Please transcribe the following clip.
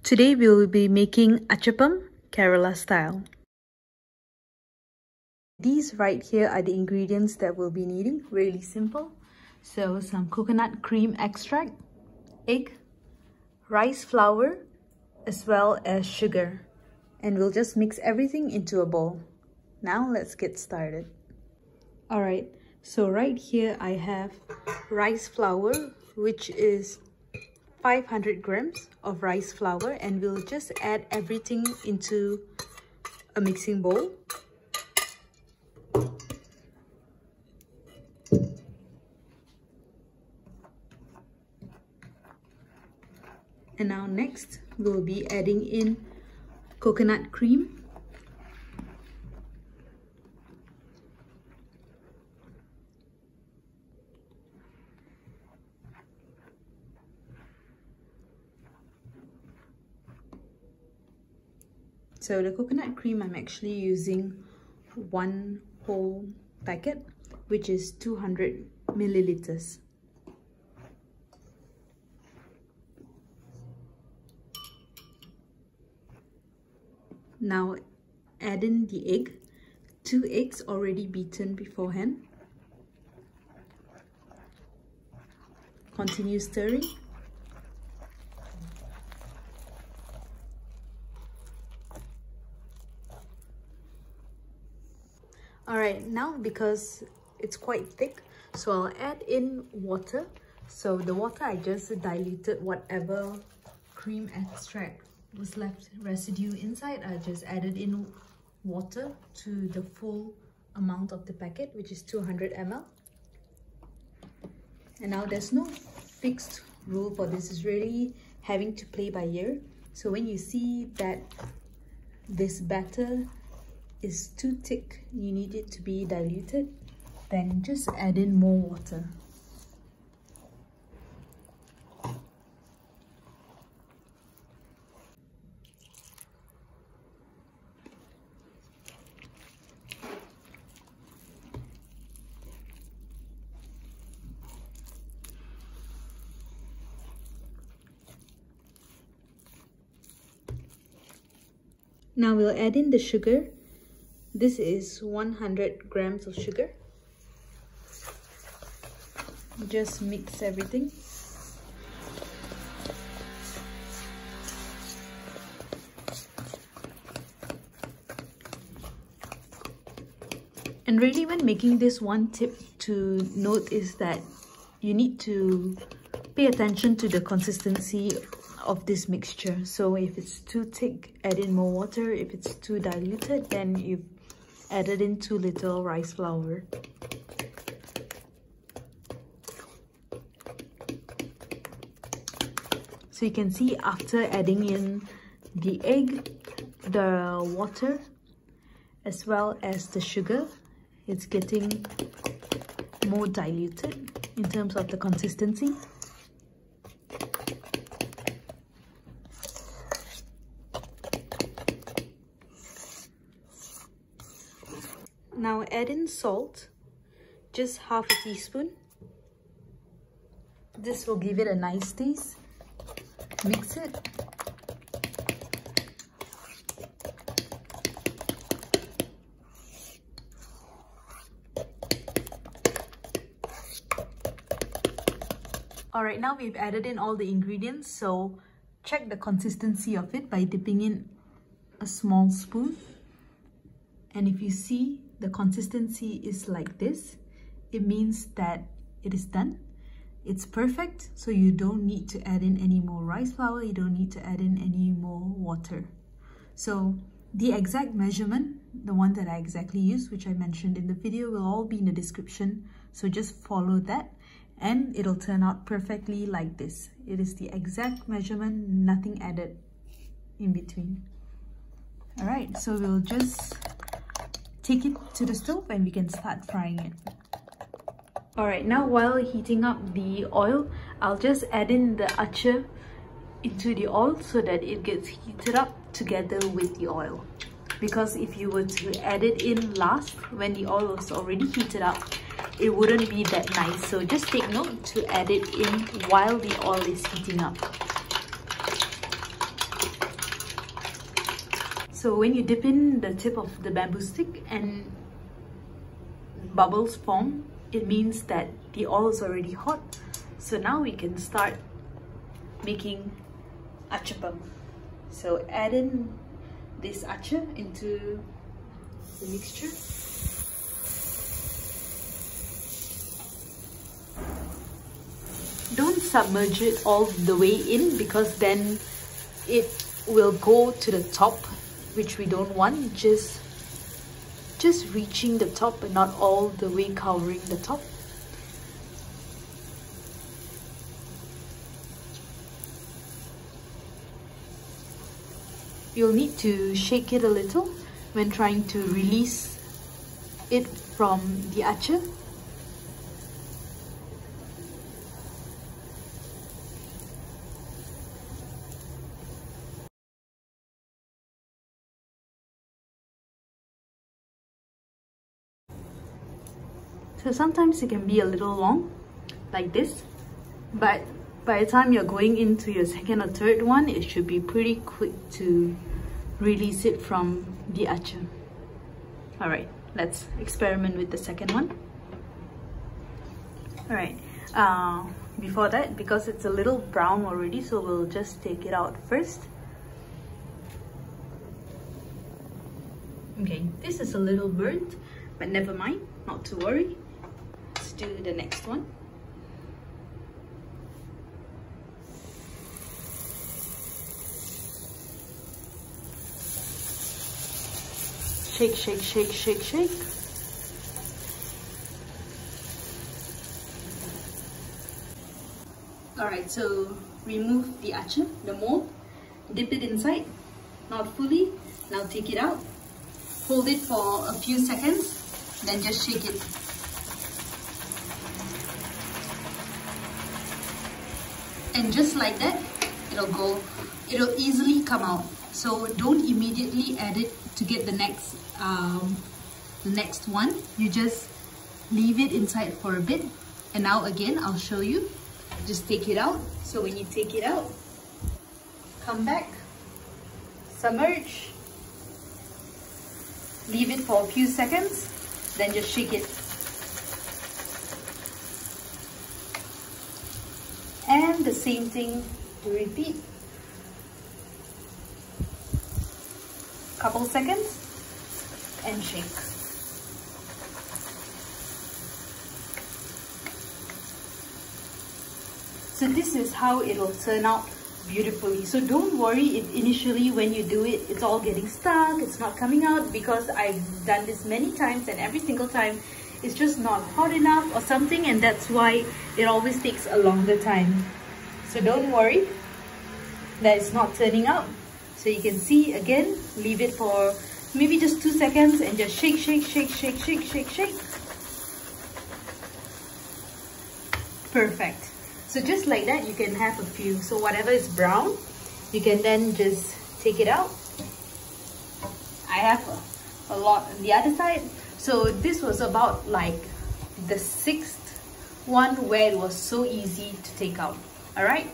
Today we will be making Achappam Kerala style. These right here are the ingredients that we'll be needing. Really simple. So some coconut cream extract, egg, rice flour, as well as sugar. And we'll just mix everything into a bowl. Now let's get started. Alright, so right here I have rice flour, which is 500 grams of rice flour, and we'll just add everything into a mixing bowl. And now next we'll be adding in coconut cream. So the coconut cream, I'm actually using one whole packet, which is 200 milliliters. Now add in the egg, 2 eggs already beaten beforehand. Continue stirring. Alright, now because it's quite thick, so I'll add in water. So the water, I just diluted whatever cream extract was left residue inside. I just added in water to the full amount of the packet, which is 200 ml. And now there's no fixed rule for this. It's really having to play by ear. So when you see that this batter is too thick, you need it to be diluted, then just add in more water. Now we'll add in the sugar. This is 100 grams of sugar. Just mix everything. And really, when making this, one tip to note is that you need to pay attention to the consistency of this mixture. So if it's too thick, add in more water. If it's too diluted, then you've added in too little rice flour. So you can see after adding in the egg, the water, as well as the sugar, it's getting more diluted in terms of the consistency. Now add in salt, just half a teaspoon. This will give it a nice taste. Mix it. Alright, now we've added in all the ingredients, so check the consistency of it by dipping in a small spoon. And if you see the consistency is like this, it means that it is done. It's perfect, so you don't need to add in any more rice flour, you don't need to add in any more water. So the exact measurement, the one that I exactly used, which I mentioned in the video, will all be in the description. So just follow that and it'll turn out perfectly like this. It is the exact measurement, nothing added in between. Alright, so we'll just take it to the stove and we can start frying it. Alright, now while heating up the oil, I'll just add in the achu into the oil so that it gets heated up together with the oil. Because if you were to add it in last, when the oil was already heated up, it wouldn't be that nice. So just take note to add it in while the oil is heating up. So when you dip in the tip of the bamboo stick and bubbles form, it means that the oil is already hot. So now we can start making Achappam. So add in this achu into the mixture. Don't submerge it all the way in, because then it will go to the top, which we don't want. Just reaching the top and not all the way covering the top. You'll need to shake it a little when trying to release it from the achu. So sometimes it can be a little long, like this, but by the time you're going into your second or third one, it should be pretty quick to release it from the achu. Alright, let's experiment with the second one. Alright, before that, because it's a little brown already, so we'll just take it out first. Okay, this is a little burnt, but never mind, not to worry. Let's do the next one. Shake, shake, shake, shake, shake. Alright, so remove the achu, the mold, dip it inside, not fully. Now take it out, hold it for a few seconds, then just shake it. And just like that, it'll easily come out. So don't immediately add it to get the next one. You just leave it inside for a bit. And now again, I'll show you. Just take it out. So when you take it out, come back, submerge, leave it for a few seconds, then just shake it. And the same thing to repeat. Couple seconds and shake. So this is how it will turn out beautifully. So don't worry if initially when you do it, it's all getting stuck, it's not coming out, because I've done this many times and every single time it's just not hot enough or something, and that's why it always takes a longer time. So don't worry that it's not turning out. So you can see again, leave it for maybe just 2 seconds and just shake, shake, shake, shake, shake, shake, shake. Perfect. So just like that, you can have a few. So whatever is brown, you can then just take it out. I have a lot on the other side. So this was about like the 6th one where it was so easy to take out. Alright.